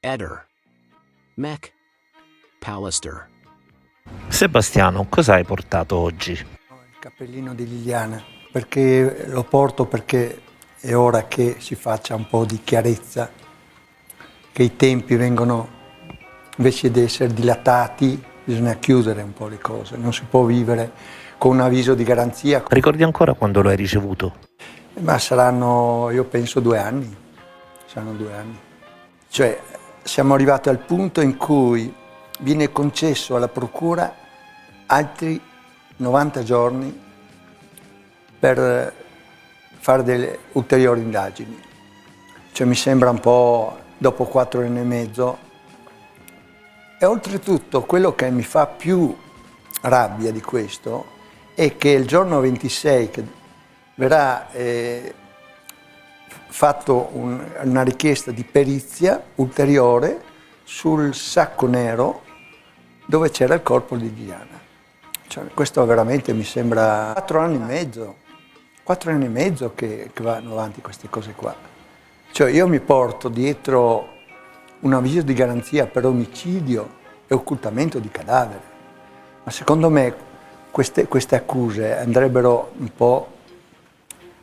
Eder, Mech, Pallister. Sebastiano, cosa hai portato oggi? Il cappellino di Liliana, perché lo porto perché è ora che si faccia un po' di chiarezza, che i tempi vengono, invece di essere dilatati, bisogna chiudere un po' le cose, non si può vivere con un avviso di garanzia. Ricordi ancora quando lo hai ricevuto? Ma saranno, io penso, 2 anni, saranno 2 anni. Cioè, siamo arrivati al punto in cui viene concesso alla procura altri 90 giorni per fare delle ulteriori indagini. Cioè mi sembra un po' dopo 4 anni e mezzo. E oltretutto quello che mi fa più rabbia di questo è che il giorno 26 che verrà fatto una richiesta di perizia ulteriore sul sacco nero dove c'era il corpo di Liliana. Cioè, questo veramente mi sembra 4 anni e mezzo. 4 anni e mezzo che vanno avanti queste cose qua. Cioè io mi porto dietro un avviso di garanzia per omicidio e occultamento di cadavere. Ma secondo me queste accuse andrebbero un po'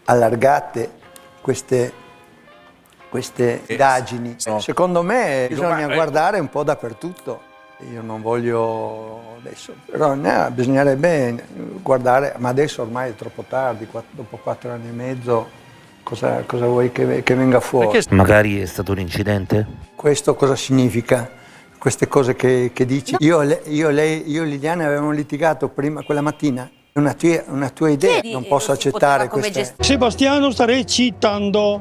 allargate, queste indagini. Secondo me bisogna guardare un po' dappertutto. Io non voglio adesso, però bisognerebbe guardare, ma adesso ormai è troppo tardi, dopo 4 anni e mezzo, cosa vuoi che venga fuori? Perché magari è stato un incidente? Questo cosa significa? Queste cose che dici? Io e Liliana avevamo litigato prima quella mattina? Una tua idea? Non posso accettare queste... Sebastiano, starei citando,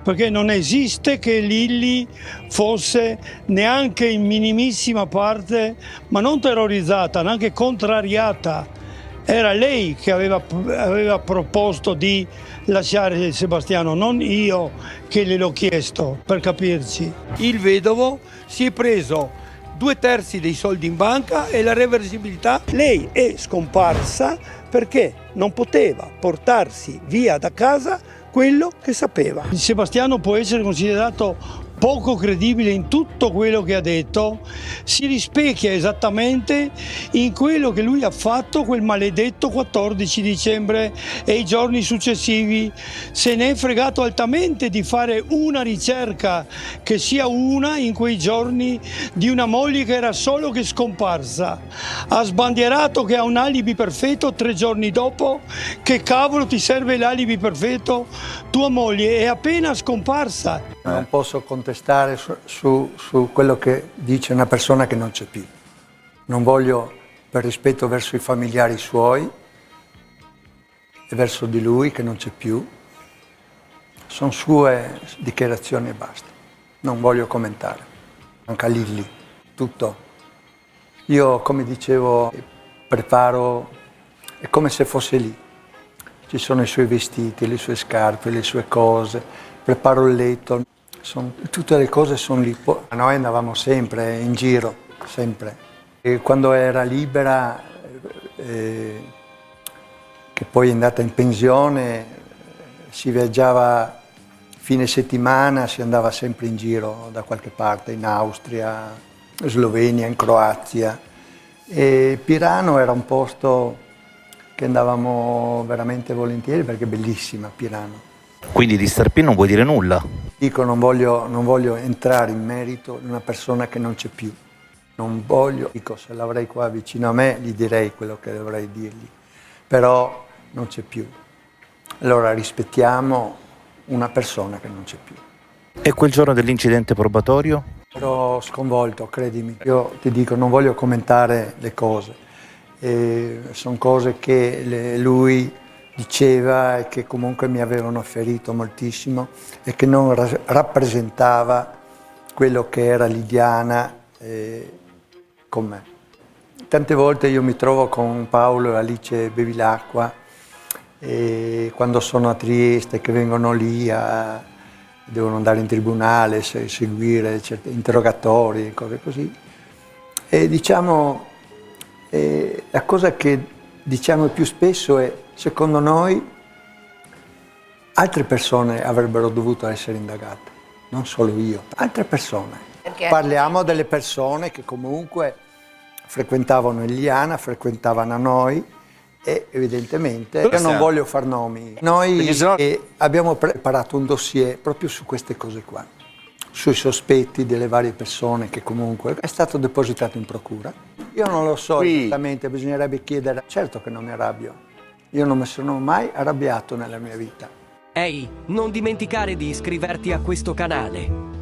perché non esiste che Lilli fosse neanche in minimissima parte, ma non terrorizzata, neanche contrariata. Era lei che aveva proposto di lasciare Sebastiano, non io che gliel'ho chiesto, per capirci. Il vedovo si è preso 2/3 dei soldi in banca e la reversibilità. Lei è scomparsa perché non poteva portarsi via da casa quello che sapeva. Sebastiano può essere considerato poco credibile in tutto quello che ha detto, si rispecchia esattamente in quello che lui ha fatto quel maledetto 14 dicembre e i giorni successivi. Se ne è fregato altamente di fare una ricerca che sia una in quei giorni di una moglie che era solo che scomparsa. Ha sbandierato che ha un alibi perfetto 3 giorni dopo. Che cavolo ti serve l'alibi perfetto? Tua moglie è appena scomparsa. Non posso contestare su quello che dice una persona che non c'è più. Non voglio, per rispetto verso i familiari suoi e verso di lui che non c'è più, sono sue dichiarazioni e basta. Non voglio commentare. Anche a Lilli, tutto. Io, come dicevo, preparo, è come se fosse lì. Ci sono i suoi vestiti, le sue scarpe, le sue cose, preparo il letto. Tutte le cose sono lì. Noi andavamo sempre in giro, sempre. E quando era libera, che poi è andata in pensione, si viaggiava fine settimana, si andava sempre in giro da qualche parte, in Austria, in Slovenia, in Croazia. E Pirano era un posto che andavamo veramente volentieri perché è bellissima Pirano. Quindi di Starpin non vuoi dire nulla? Dico, non voglio entrare in merito di una persona che non c'è più. Non voglio, dico, se l'avrei qua vicino a me gli direi quello che dovrei dirgli, però non c'è più. Allora rispettiamo una persona che non c'è più. E quel giorno dell'incidente probatorio? Ero sconvolto, credimi. Io ti dico, non voglio commentare le cose. Sono cose che lui diceva e che comunque mi avevano ferito moltissimo e che non rappresentava quello che era Liliana con me. Tante volte io mi trovo con Paolo e Alice Bevilacqua e quando sono a Trieste che vengono lì devono andare in tribunale, seguire certi interrogatori, cose così. E diciamo, la cosa che diciamo più spesso è, secondo noi, altre persone avrebbero dovuto essere indagate, non solo io, altre persone. Parliamo delle persone che comunque frequentavano Eliana, frequentavano noi e evidentemente io non voglio far nomi. Noi abbiamo preparato un dossier proprio su queste cose qua, sui sospetti delle varie persone che comunque è stato depositato in procura. Io non lo so esattamente, bisognerebbe chiedere. Certo che non mi arrabbio, io non mi sono mai arrabbiato nella mia vita. Ehi, non dimenticare di iscriverti a questo canale.